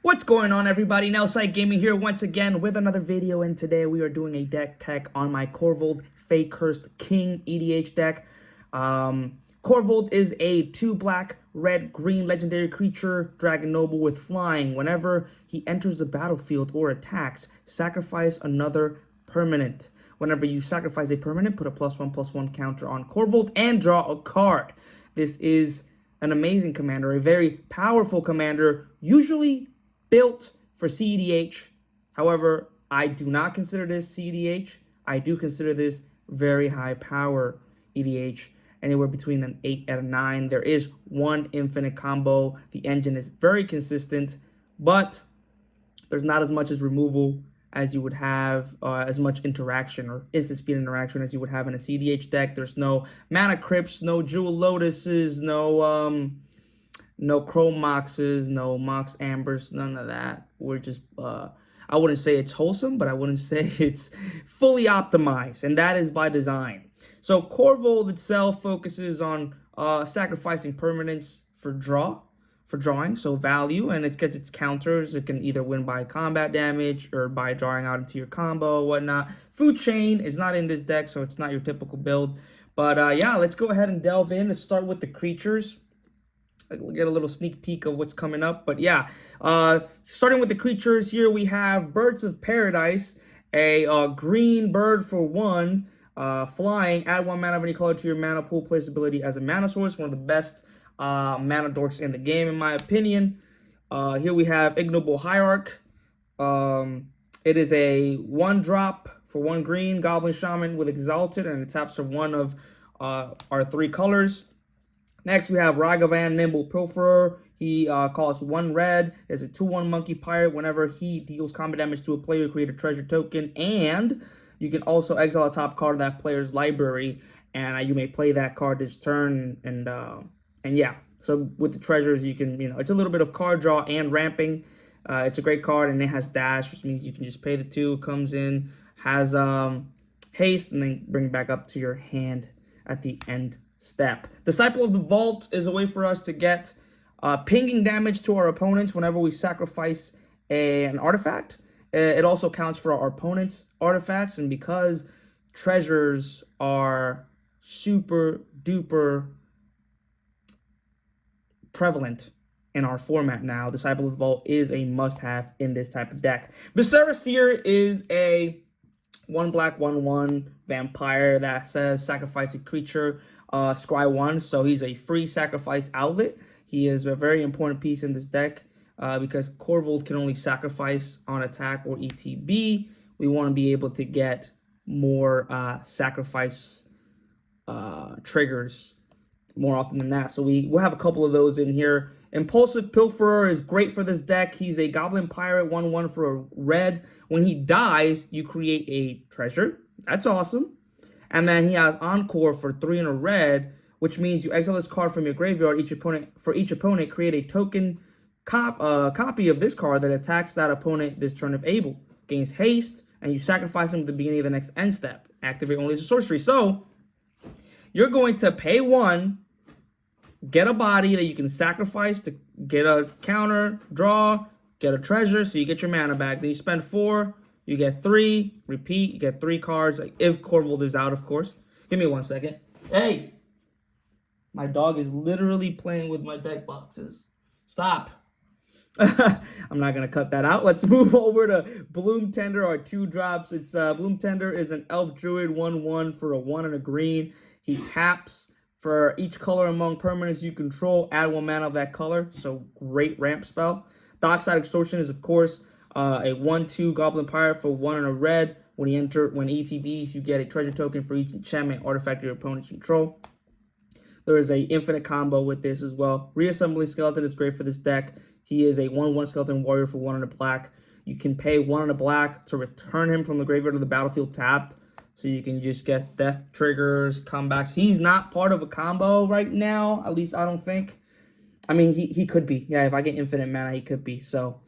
What's going on, everybody? Non-CEDH Gaming here once again with another video, and today we are doing a deck tech on my Korvold Fake Cursed King EDH deck. Korvold is a 2 black, red, green legendary creature, Dragon Noble with flying. Whenever he enters the battlefield or attacks, sacrifice another permanent. Whenever you sacrifice a permanent, put a +1/+1 counter on Korvold and draw a card. This is an amazing commander, a very powerful commander, usually built for CEDH. However, I do not consider this CEDH. I do consider this very high power EDH, anywhere between an 8 and a 9. There is one infinite combo. The engine is very consistent, but there's not as much as removal as you would have, as much interaction or instant speed interaction as you would have in a CEDH deck. There's no mana crypts, no jewel lotuses, no chrome moxes, no mox ambers, none of that. We're just, I wouldn't say it's wholesome, but I wouldn't say it's fully optimized, and that is by design. So Korvold itself focuses on sacrificing permanents for drawing, so value, and it gets its counters. It can either win by combat damage or by drawing out into your combo or whatnot. Food Chain is not in this deck, so it's not your typical build. But yeah, let's go ahead and delve in. Let's start with the creatures. We'll get a little sneak peek of what's coming up. But yeah, starting with the creatures, here we have Birds of Paradise, a green bird for 1, flying. Add 1 mana of any color to your mana pool. Plays ability as a mana source. One of the best mana dorks in the game, in my opinion. Here we have Ignoble Hierarch. It is a 1-drop for 1 green Goblin Shaman with Exalted, and it taps for 1 of our 3 colors. Next, we have Ragavan, Nimble Pilferer. He costs 1 red. Is a 2/1 Monkey Pirate. Whenever he deals combat damage to a player, create a treasure token. And you can also exile a top card of that player's library, and you may play that card this turn. And yeah, so with the treasures, you can, it's a little bit of card draw and ramping. It's a great card, and it has dash, which means you can just pay the 2. Comes in, has haste, and then bring it back up to your hand at the end step. Disciple of the Vault is a way for us to get pinging damage to our opponents whenever we sacrifice an artifact. It also counts for our opponent's artifacts, and because treasures are super duper prevalent in our format now, Disciple of the Vault is a must-have in this type of deck. Viscera Seer is a 1 black 1/1 vampire that says sacrifice a creature, scry 1, so he's a free sacrifice outlet. He is a very important piece in this deck because Korvold can only sacrifice on attack or ETB. We want to be able to get more sacrifice triggers more often than that, so we'll have a couple of those in here. Impulsive Pilferer is great for this deck. He's a Goblin Pirate, 1/1 for a red. When he dies, you create a treasure. That's awesome. And then he has Encore for 3 and a red, which means you exile this card from your graveyard. For each opponent, create a token copy of this card that attacks that opponent this turn if able. Gains haste, and you sacrifice him at the beginning of the next end step. Activate only as a sorcery. So you're going to pay 1, get a body that you can sacrifice to get a counter, draw, get a treasure, so you get your mana back. Then you spend 4, you get 3, repeat, you get 3 cards, like if Korvold is out, of course. Give me 1 second. Hey! My dog is literally playing with my deck boxes. Stop. I'm not going to cut that out. Let's move over to Bloom Tender, our 2 drops. It's Bloom Tender is an Elf Druid, 1/1 for a 1 and a green. He taps for each color among permanents you control. Add 1 mana of that color, so great ramp spell. Dockside Extortion is, of course, a 1/2 Goblin Pirate for 1 and a red. When ETBs, you get a treasure token for each enchantment artifact your opponents control. There is a infinite combo with this as well. Reassembling Skeleton is great for this deck. He is a 1/1 Skeleton Warrior for 1 and a black. You can pay 1 and a black to return him from the graveyard to the battlefield tapped. So you can just get death triggers, comebacks. He's not part of a combo right now, at least I don't think. I mean, he could be. Yeah, if I get infinite mana, he could be. So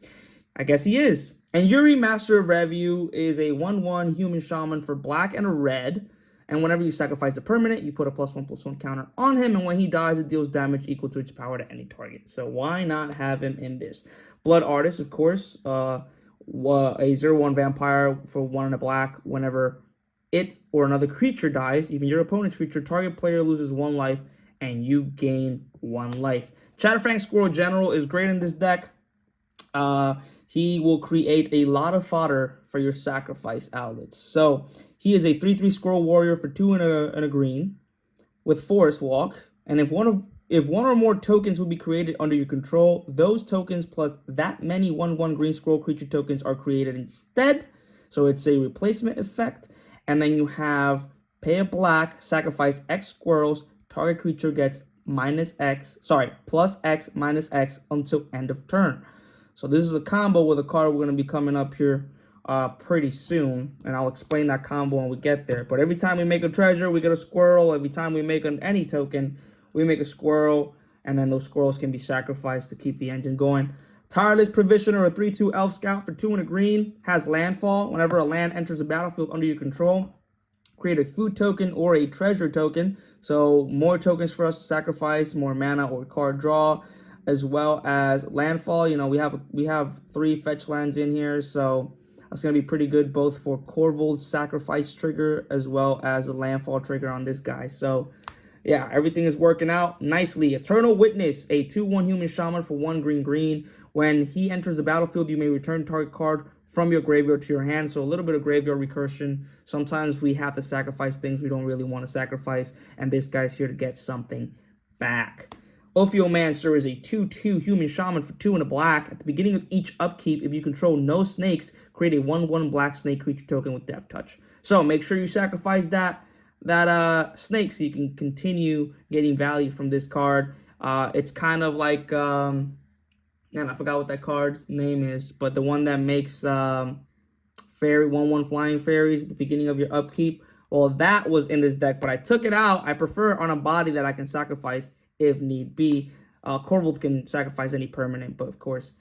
I guess he is. And Yuri, Master of Review, is a 1/1 human shaman for black and a red. And whenever you sacrifice a permanent, you put a +1/+1 counter on him. And when he dies, it deals damage equal to its power to any target. So why not have him in this? Blood Artist, of course, a 0/1 vampire for 1 and a black. Whenever it or another creature dies, even your opponent's creature, target player loses 1 life and you gain 1 life. Chatterfang Squirrel General is great in this deck. He will create a lot of fodder for your sacrifice outlets. So he is a 3/3 Squirrel Warrior for 2 and a green with Forest Walk. And if one or more tokens will be created under your control, those tokens plus that many 1/1 green squirrel creature tokens are created instead. So it's a replacement effect. And then you have pay a black, sacrifice X squirrels, target creature gets plus X minus X until end of turn. So this is a combo with a card we're going to be coming up here pretty soon, and I'll explain that combo when we get there. But every time we make a treasure, we get a squirrel. Every time we make any token, we make a squirrel, and then those squirrels can be sacrificed to keep the engine going. Tireless Provisioner, a 3/2 Elf Scout for 2 and a green, has landfall. Whenever a land enters the battlefield under your control, create a food token or a treasure token. So more tokens for us to sacrifice, more mana or card draw, as well as landfall. You know, we have 3 fetch lands in here, so that's going to be pretty good both for Korvold's sacrifice trigger as well as a landfall trigger on this guy. So yeah, everything is working out nicely. Eternal Witness, a 2/1 human shaman for 1 green. When he enters the battlefield, you may return target card from your graveyard to your hand. So a little bit of graveyard recursion. Sometimes we have to sacrifice things we don't really want to sacrifice, and this guy's here to get something back. Ophiomancer is a 2/2 human shaman for 2 and a black. At the beginning of each upkeep, if you control no snakes, create a 1/1 black snake creature token with Death Touch. So make sure you sacrifice that snake so you can continue getting value from this card. It's kind of like man, I forgot what that card's name is, but the one that makes fairy 1/1 flying fairies at the beginning of your upkeep. Well, that was in this deck, but I took it out. I prefer it on a body that I can sacrifice if need be. Korvold can sacrifice any permanent, but of course,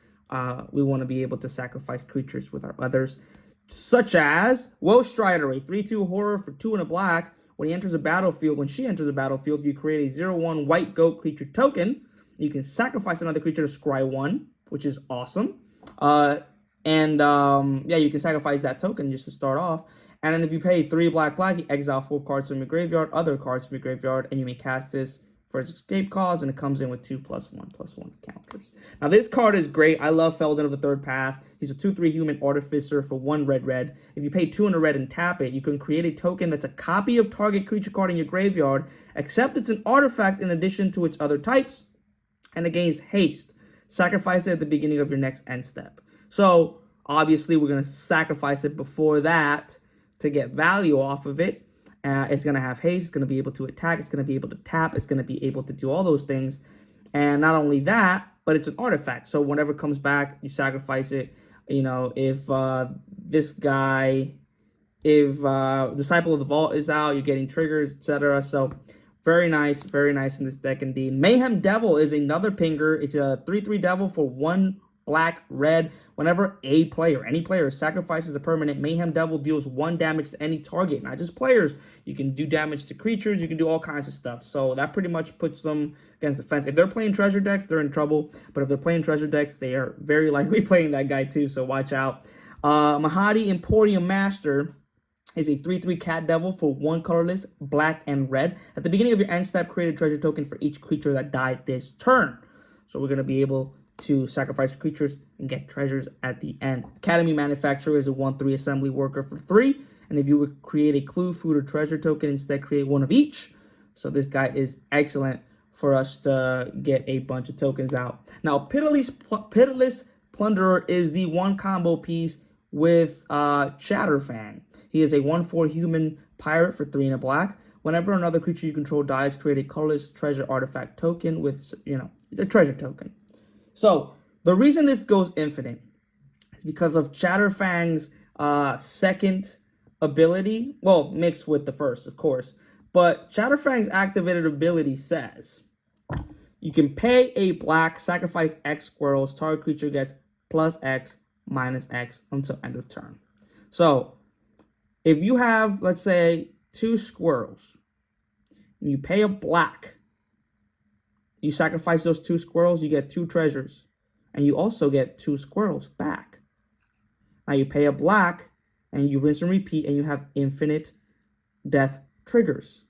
we want to be able to sacrifice creatures with our others, such as Woe Strider, a 3/2 horror for 2 and a black. When she enters a battlefield, you create a 0/1 white goat creature token. You can sacrifice another creature to scry 1, which is awesome. Yeah, you can sacrifice that token just to start off. And then if you pay 3 black, you exile 4 cards from your graveyard, other cards from your graveyard, and you may cast this for its escape cause, and it comes in with 2+1/+1 counters. Now this card is great. I love Felden of the Third Path. He's a 2/3 human artificer for 1 red. If you pay 2 and a red and tap it, you can create a token that's a copy of target creature card in your graveyard, except it's an artifact in addition to its other types, and it gains haste. Sacrifice it at the beginning of your next end step. So obviously we're going to sacrifice it before that to get value off of it. It's going to have haste, it's going to be able to attack, it's going to be able to tap, it's going to be able to do all those things. And not only that, but it's an artifact. So whenever it comes back, you sacrifice it. You know, if this guy, Disciple of the Vault is out, you're getting triggers, etc. So very nice in this deck indeed. Mayhem Devil is another pinger. It's a 3/3 devil for 1 black, red. Whenever any player sacrifices a permanent, Mayhem Devil deals 1 damage to any target, not just players. You can do damage to creatures, you can do all kinds of stuff. So that pretty much puts them against the fence. If they're playing treasure decks, they're in trouble. But if they're playing treasure decks, they are very likely playing that guy too, so watch out. Mahadi Emporium Master is a 3/3 cat devil for 1 colorless, black, and red. At the beginning of your end step, create a treasure token for each creature that died this turn. So we're going to be able to sacrifice creatures and get treasures at the end. Academy Manufacturer is a 1/3 assembly worker for 3. And if you would create a clue, food, or treasure token, instead create 1 of each. So this guy is excellent for us to get a bunch of tokens out. Now, Pitiless Plunderer is the 1 combo piece with Chatterfang. He is a 1/4 human pirate for 3 and a black. Whenever another creature you control dies, create a colorless treasure artifact token with, it's a treasure token. So the reason this goes infinite is because of Chatterfang's second ability, well, mixed with the first, of course. But Chatterfang's activated ability says you can pay a black, sacrifice X squirrels, target creature gets plus X minus X until end of turn. So if you have, let's say, 2 squirrels, and you pay a black, you sacrifice those 2 squirrels, you get 2 treasures. and you also get 2 squirrels back. Now you pay a black, and you rinse and repeat, and you have infinite death triggers.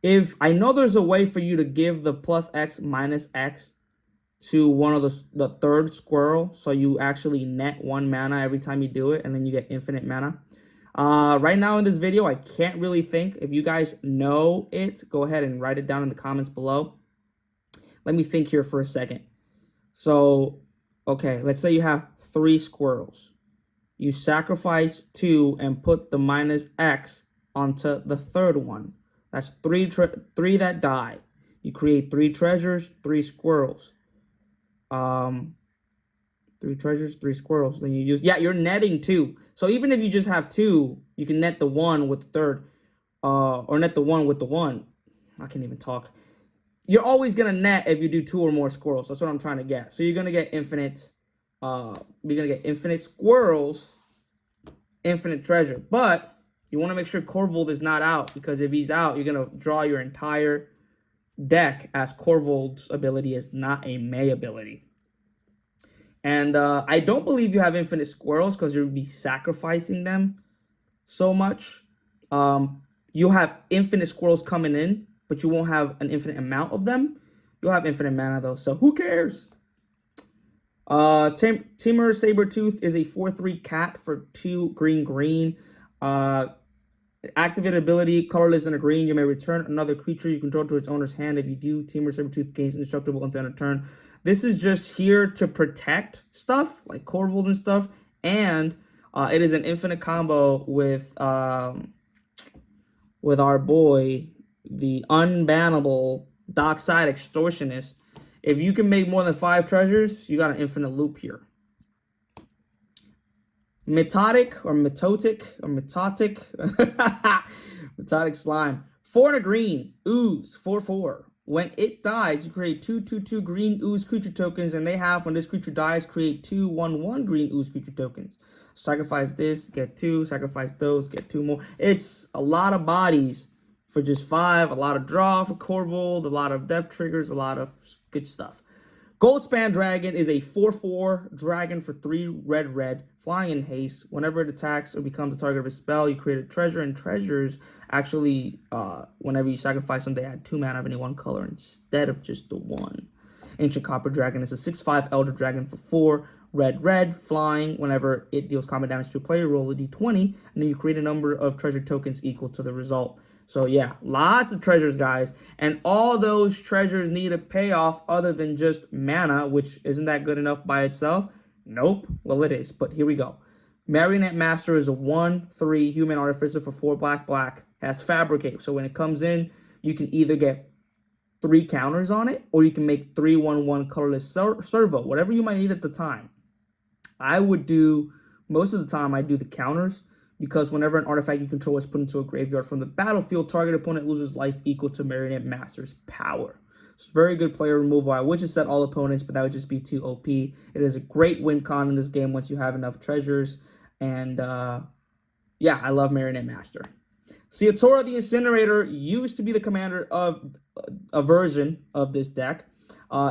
If I know there's a way for you to give the plus X minus X to one of the third squirrel, so you actually net 1 mana every time you do it, and then you get infinite mana. Right now in this video, I can't really think. If you guys know it, go ahead and write it down in the comments below. Let me think here for a second. So, okay, let's say you have 3 squirrels. You sacrifice 2 and put the minus X onto the third one. That's 3 that die. You create 3 treasures, 3 squirrels. 3 treasures, 3 squirrels. Then you use, yeah, you're netting 2. So even if you just have 2, you can net the 1 with the third, or net the 1 with the 1. I can't even talk. You're always gonna net if you do 2 or more squirrels. That's what I'm trying to get. So you're gonna get infinite. You're gonna get infinite squirrels, infinite treasure. But you want to make sure Korvold is not out, because if he's out, you're gonna draw your entire deck, as Korvold's ability is not a May ability. And I don't believe you have infinite squirrels, because you'll be sacrificing them so much. You'll have infinite squirrels coming in, but you won't have an infinite amount of them. You'll have infinite mana though, so who cares? Timur Sabertooth is a 4/3 cat for 2 green. Activated ability, colorless and a green. You may return another creature you control to its owner's hand. If you do, Timur Sabertooth gains indestructible until end of turn. This is just here to protect stuff like Korvold and stuff, and it is an infinite combo with our boy, the unbannable Dockside Extortionist. If you can make more than 5 treasures, you got an infinite loop here. Mitotic or mitotic or mitotic. Mitotic slime. 4 and a green. Ooze. 4/4. When it dies, you create 2/2/2 green ooze creature tokens, and they have, when this creature dies, create 2/1/1 green ooze creature tokens. Sacrifice this, get 2. Sacrifice those, get 2 more. It's a lot of bodies for just 5. A lot of draw for Korvold. A lot of death triggers. A lot of good stuff. Goldspan Dragon is a 4/4 dragon for 3 red, flying in haste. Whenever it attacks or becomes the target of a spell, you create a treasure, and treasures actually, whenever you sacrifice them, they add 2 mana of any one color instead of just the 1. Ancient Copper Dragon is a 6/5 Elder Dragon for 4 red, flying. Whenever it deals combat damage to a player, roll a d20, and then you create a number of treasure tokens equal to the result. So yeah, lots of treasures, guys. And all those treasures need a payoff other than just mana, which isn't that good enough by itself. Nope. Well, it is, but here we go. Marionette Master is a 1/3 human artificer for 4 black. Has Fabricate. So when it comes in, you can either get 3 counters on it, or you can make 3/1/1 colorless servo, whatever you might need at the time. I would do, most of the time, I do the counters, because whenever an artifact you control is put into a graveyard from the battlefield, target opponent loses life equal to Marionette Master's power. It's very good player removal. I would just set all opponents, but that would just be too OP. It is a great win con in this game once you have enough treasures. And yeah, I love Marionette Master. Seatora the Incinerator used to be the commander of a version of this deck.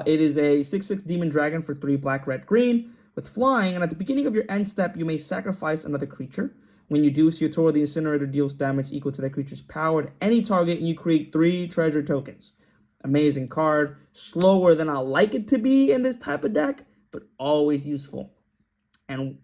It is a 6/6 Demon Dragon for 3 black, red, green with flying. And at the beginning of your end step, you may sacrifice another creature. When you do, Seatora the Incinerator deals damage equal to that creature's power to any target, and you create 3 treasure tokens. Amazing card. Slower than I like it to be in this type of deck, but always useful. And,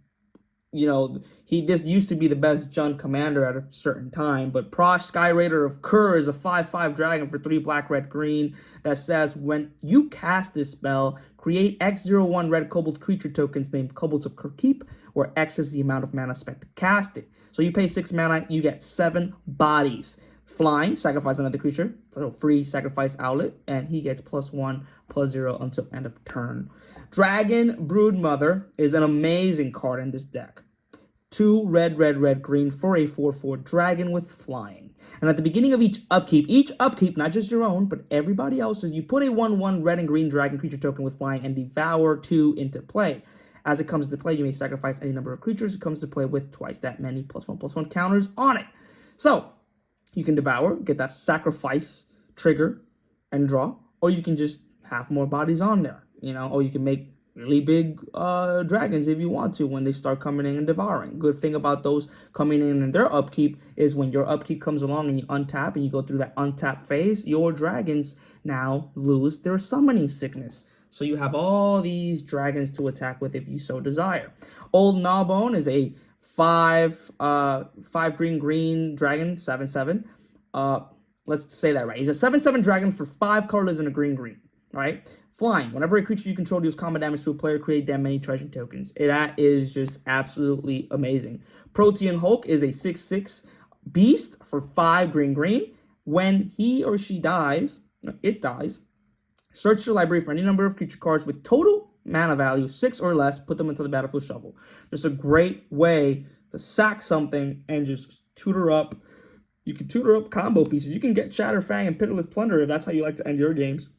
you know, this used to be the best Jund commander at a certain time, but Prosh Sky Raider of Kur is a 5/5 dragon for 3 black, red, green that says when you cast this spell, create X01 red kobold creature tokens named Kobolds of Kurkeep, where X is the amount of mana spent to cast it. So you pay 6 mana, you get 7 bodies. Flying, sacrifice another creature, so free sacrifice outlet, and he gets +1/+0 until end of turn. Dragon Broodmother is an amazing card in this deck. 2 red, green for a 4/4 dragon with flying. And at the beginning of each upkeep, not just your own, but everybody else's, you put a 1/1 red and green dragon creature token with flying and devour 2 into play. As it comes to play, you may sacrifice any number of creatures it comes to play with twice that many +1/+1 counters on it. So, you can devour, get that sacrifice trigger, and draw. Or you can just have more bodies on there, you know. Or you can make really big dragons if you want to when they start coming in and devouring. Good thing about those coming in and their upkeep is when your upkeep comes along and you untap and you go through that untap phase, your dragons now lose their summoning sickness. So you have all these dragons to attack with if you so desire. Old Gnawbone is a 5 green dragon, 7/7. Let's say that right. He's a 7/7 dragon for 5 colorless and a green. Right? Flying. Whenever a creature you control deals combat damage to a player, create that many treasure tokens. That is just absolutely amazing. Protean Hulk is a 6/6 beast for 5 green. When he or she dies, it dies. Search your library for any number of creature cards with total mana value 6 or less. Put them into the battlefield shuffle. Just a great way to sack something and just tutor up. You can tutor up combo pieces. You can get Shatterfang and Pitiless Plunder if that's how you like to end your games.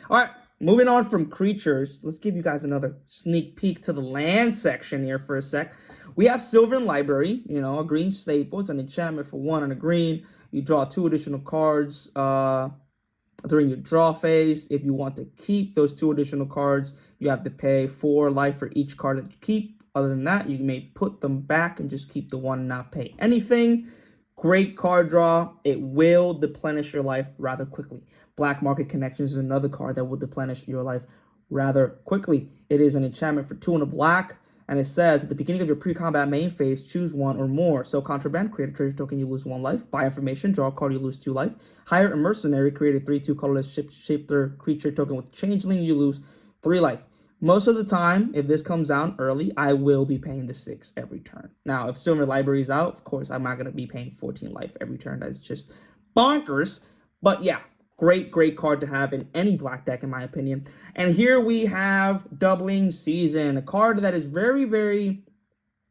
All right, moving on from creatures, let's give you guys another sneak peek to the land section here for a sec. We have Sylvan Library, you know, a green staple. It's an enchantment for 1 and a green. You draw 2 additional cards during your draw phase. If you want to keep those 2 additional cards, you have to pay 4 life for each card that you keep. Other than that, you may put them back and just keep the 1 and not pay anything. Great card draw. It will deplenish your life rather quickly. Black Market Connections is another card that will deplenish your life rather quickly. It is an enchantment for 2 and a black, and it says at the beginning of your pre-combat main phase, choose 1 or more. So Contraband, create a treasure token, you lose 1 life. Buy Information, draw a card, you lose 2 life. Hire a Mercenary, create a 3/2 colorless shifter creature token with Changeling, you lose 3 life. Most of the time, if this comes down early, I will be paying the 6 every turn. Now, if Silver Library is out, of course, I'm not going to be paying 14 life every turn. That's just bonkers. But yeah, great card to have in any black deck, in my opinion. And here we have Doubling Season, a card that is very, very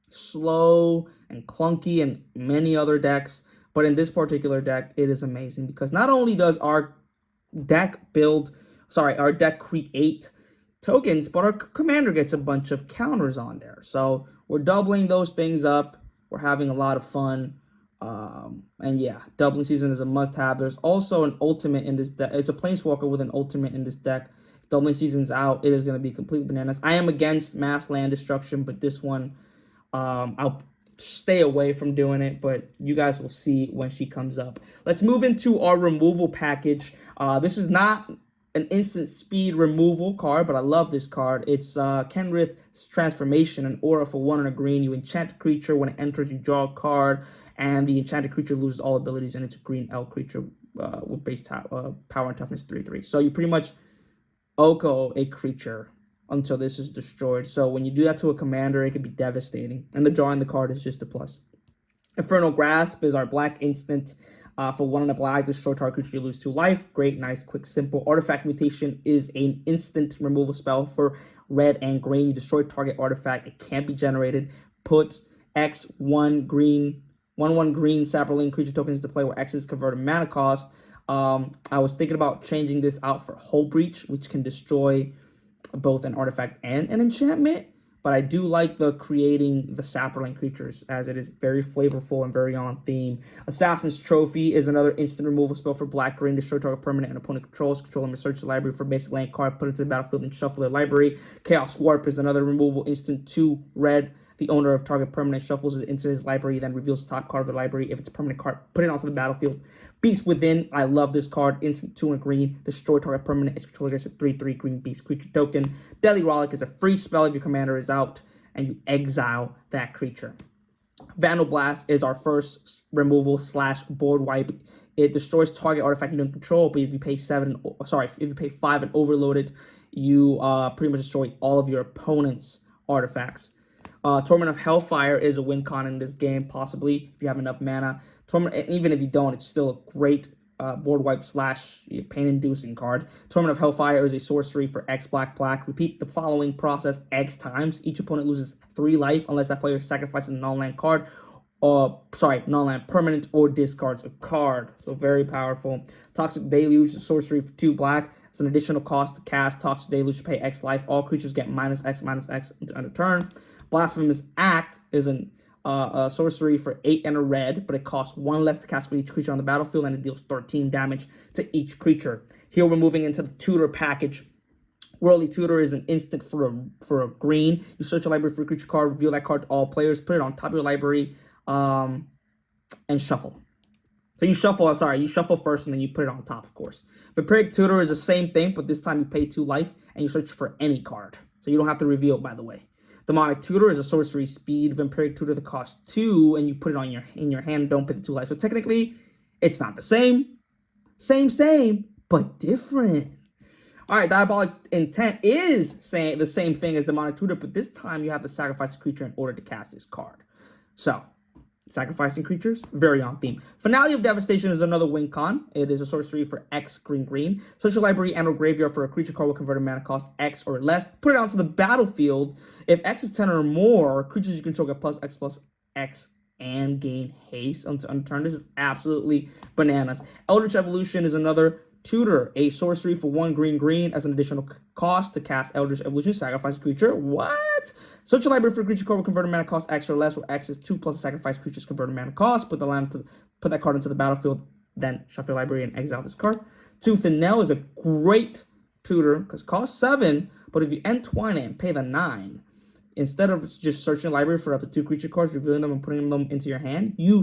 slow and clunky in many other decks. But in this particular deck, it is amazing because not only does our deck create tokens, but our commander gets a bunch of counters on there. So we're doubling those things up. We're having a lot of fun. And yeah, Doubling Season is a must-have. There's also an ultimate in this deck. It's a Planeswalker with an ultimate in this deck. If Doubling Season's out, it is going to be completely bananas. I am against mass land destruction, but this one, I'll stay away from doing it, but you guys will see when she comes up. Let's move into our removal package. This is not an instant speed removal card, but I love this card. It's Kenrith's Transformation, an aura for 1 and a green. You enchant a creature. When it enters, you draw a card, and the enchanted creature loses all abilities, and it's a green elf creature with base power and toughness 3/3. So you pretty much Oko a creature until this is destroyed. So when you do that to a commander, it can be devastating. And the drawing the card is just a plus. Infernal Grasp is our black instant for 1 and a black. Destroy target creature, you lose 2 life. Great, nice, quick, simple. Artifact Mutation is an instant removal spell for red and green. You destroy target artifact. It can't be generated. Put X 1 green, 1/1 green Saproling creature tokens to play where X is converted mana cost. I was thinking about changing this out for Hull Breach, which can destroy both an artifact and an enchantment. But I do like the creating the Saproling creatures, as it is very flavorful and very on theme. Assassin's Trophy is another instant removal spell for black green. Destroy target permanent and opponent controls. Control them, search the library for basic land card, put it to the battlefield, and shuffle their library. Chaos Warp is another removal instant 2 red. The owner of target permanent shuffles it into his library, then reveals the top card of the library. If it's a permanent card, put it onto the battlefield. Beast Within, I love this card. Instant 2 and green. Destroy target permanent. Its controller gets a 3/3 green beast creature token. Deadly Rollick is a free spell if your commander is out, and you exile that creature. Vandal Blast is our first removal / board wipe. It destroys target artifact you don't control, but if you pay 5 and overload it, you pretty much destroy all of your opponent's artifacts. Torment of Hellfire is a win con in this game, possibly, if you have enough mana. Even if you don't, it's still a great board wipe / pain-inducing card. Torment of Hellfire is a sorcery for X black. Repeat the following process X times. Each opponent loses 3 life unless that player sacrifices a non-land card, non-land permanent, or discards a card. So very powerful. Toxic Deluge is a sorcery for 2 black. It's an additional cost to cast. Toxic Deluge to pay X life. All creatures get -X on a turn. Blasphemous Act is a sorcery for 8 and a red, but it costs 1 less to cast for each creature on the battlefield, and it deals 13 damage to each creature. Here we're moving into the tutor package. Worldly Tutor is an instant for a green. You search your library for a creature card, reveal that card to all players, put it on top of your library, and shuffle. So you shuffle first and then you put it on top, of course. Vampiric Tutor is the same thing, but this time you pay 2 life and you search for any card. So you don't have to reveal it, by the way. Demonic Tutor is a sorcery speed. Vampiric Tutor that costs 2 and you put it on in your hand, don't pay the 2 life. So technically, it's not the same. Same, but different. All right, Diabolic Intent is saying the same thing as Demonic Tutor, but this time you have to sacrifice a creature in order to cast this card. So, sacrificing creatures, very on theme. Finale of Devastation is another win con. It is a sorcery for X green. Search your library and or graveyard for a creature card with converted mana cost X or less. Put it onto the battlefield. If X is 10 or more, creatures you control get plus X and gain haste until turn. This is absolutely bananas. Eldritch Evolution is another tutor, a sorcery for 1 green as an additional cost to cast Eldritch Evolution. Sacrifice a creature. What? Search your library for a creature card with converted mana cost X or less, where X is 2 plus a sacrifice creature's converted mana cost. Put that card into the battlefield, then shuffle your library and exile this card. Tooth and Nail is a great tutor because it costs 7, but if you entwine it and pay the 9, instead of just searching the library for up to 2 creature cards, revealing them and putting them into your hand, you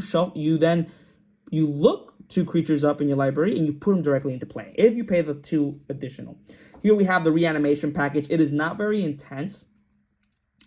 look 2 creatures up in your library and you put them directly into play if you pay the 2 additional. Here we have the Reanimation package. It is not very intense,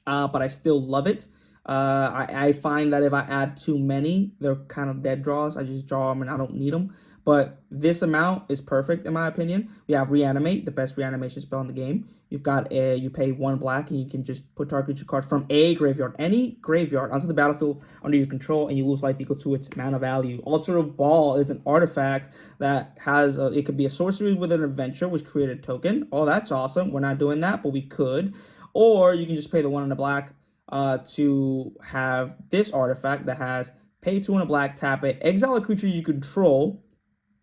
but I still love it. I find that if I add too many, they're kind of dead draws. I just draw them and I don't need them. But this amount is perfect in my opinion. We have Reanimate, the best reanimation spell in the game. You've got you pay 1 black and you can just put target creature card from a graveyard, any graveyard, onto the battlefield under your control, and you lose life equal to its mana value. Altar of Ball is an artifact that has it could be a sorcery with an adventure, which created a token. Oh, that's awesome. We're not doing that, but we could. Or you can just pay the 1 in the black to have this artifact that has pay 2 in a black, tap it, exile a creature you control.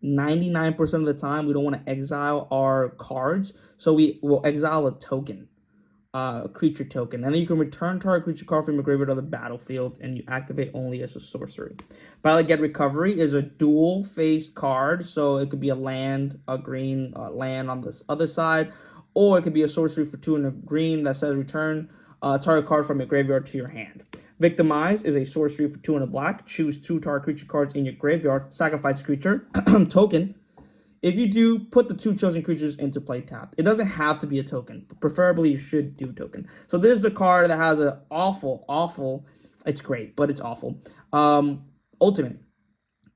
99% of the time, we don't want to exile our cards, so we will exile a token, a creature token, and then you can return target creature card from your graveyard to the battlefield, and you activate only as a sorcery. Violet Get Recovery is a dual-faced card, so it could be a land, a green land on this other side, or it could be a sorcery for 2 and a green that says return target card from your graveyard to your hand. Victimize is a sorcery for 2 and a black. Choose 2 target creature cards in your graveyard. Sacrifice a creature. Token. If you do, put the 2 chosen creatures into play tapped. It doesn't have to be a token, but preferably you should do token. So this is the card that has an awful, it's great, but it's awful. Ultimate.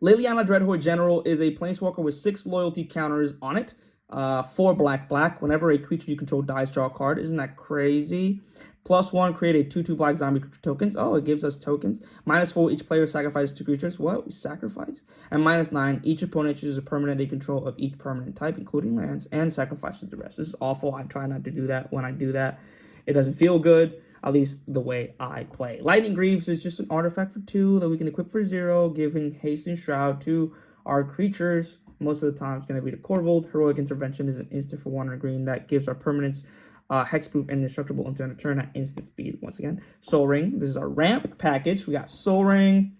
Liliana Dreadhorde General is a planeswalker with 6 loyalty counters on it. 4 black. Whenever a creature you control dies, draw a card. Isn't that crazy? +1, create a 2/2 black zombie tokens. Oh, it gives us tokens. -4, each player sacrifices 2 creatures. What? We sacrifice? And -9, each opponent chooses a permanent they control of each permanent type, including lands, and sacrifices the rest. This is awful. I try not to do that. When I do that, it doesn't feel good, at least the way I play. Lightning Greaves is just an artifact for 2 that we can equip for 0, giving haste and shroud to our creatures. Most of the time, it's going to be the Korvold. Heroic Intervention is an instant for 1 and a green that gives our permanents hexproof and indestructible until end of turn at instant speed. Once again, Soul Ring. This is our ramp package. We got Soul Ring,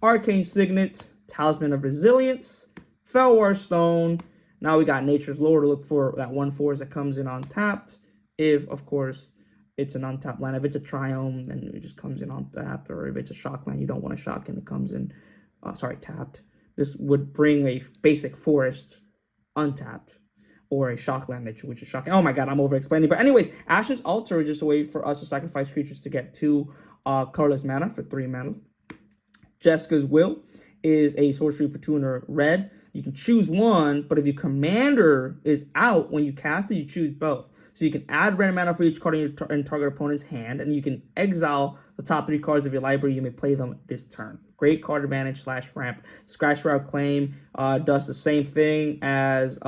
Arcane Signet, Talisman of Resilience, Felwar Stone. Now we got Nature's Lore to look for that 1/4 that comes in untapped. If, of course, it's an untapped land. If it's a Triome, then it just comes in untapped. Or if it's a shock land, you don't want a shock and it comes in, tapped. This would bring a basic forest untapped, or a shock land nature, which is shocking. Oh my god, I'm over explaining. But anyways, Ash's Altar is just a way for us to sacrifice creatures to get 2 colorless mana for 3 mana. Jessica's Will is a sorcery for 2 and a red. You can choose 1, but if your commander is out when you cast it, you choose both. So you can add red mana for each card in your target opponent's hand, and you can exile the top 3 cards of your library. You may play them this turn. Great card advantage / ramp. Scratch Route Claim does the same thing as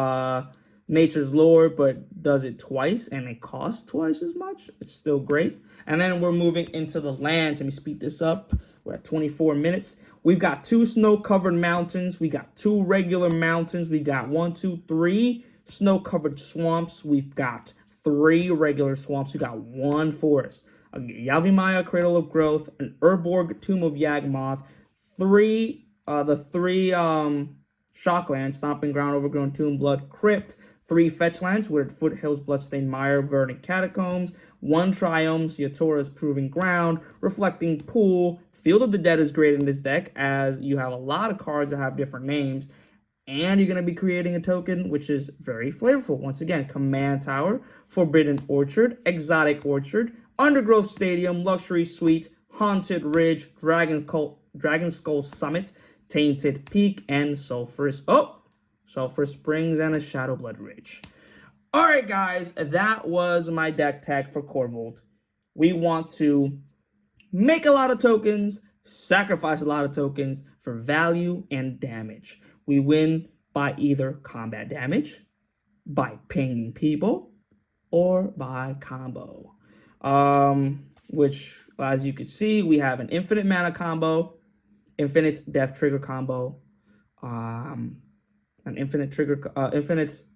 Nature's Lore, but does it twice, and it costs twice as much. It's still great. And then we're moving into the lands. Let me speed this up. We're at 24 minutes. We've got 2 snow-covered mountains. We got 2 regular mountains. We got 1, 2, 3 snow-covered swamps. We've got 3 regular swamps. We got 1 forest. A Yavimaya, Cradle of Growth, an Urborg, Tomb of Yawgmoth, 3 Shockland, Stomping Ground, Overgrown Tomb, Blood Crypt, 3 fetch lands with Foothills, Bloodstained Mire, Verdant Catacombs, 1 Triomes, Yatora's Proving Ground, Reflecting Pool. Field of the Dead is great in this deck as you have a lot of cards that have different names, and you're going to be creating a token which is very flavorful. Once again, Command Tower, Forbidden Orchard, Exotic Orchard, Undergrowth Stadium, Luxury Suite, Haunted Ridge, Dragon Skull Summit, Tainted Peak, and Sulphur Springs, and a Shadowblood Ridge. Alright guys, that was my deck tag for Korvold. We want to make a lot of tokens, sacrifice a lot of tokens for value and damage. We win by either combat damage, by pinging people, or by combo. Which, as you can see, we have an infinite mana combo, infinite death trigger combo, an infinite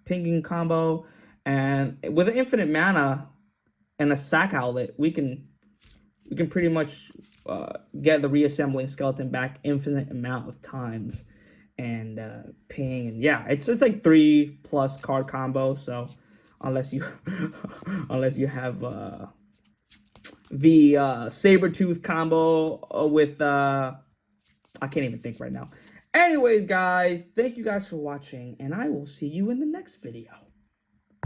pinging combo, and with an infinite mana and a sack outlet, we can pretty much get the reassembling skeleton back infinite amount of times, and ping, and yeah, it's just like 3+ card combo. So unless you have the Sabertooth combo with I can't even think right now. Anyways, guys, thank you guys for watching, and I will see you in the next video.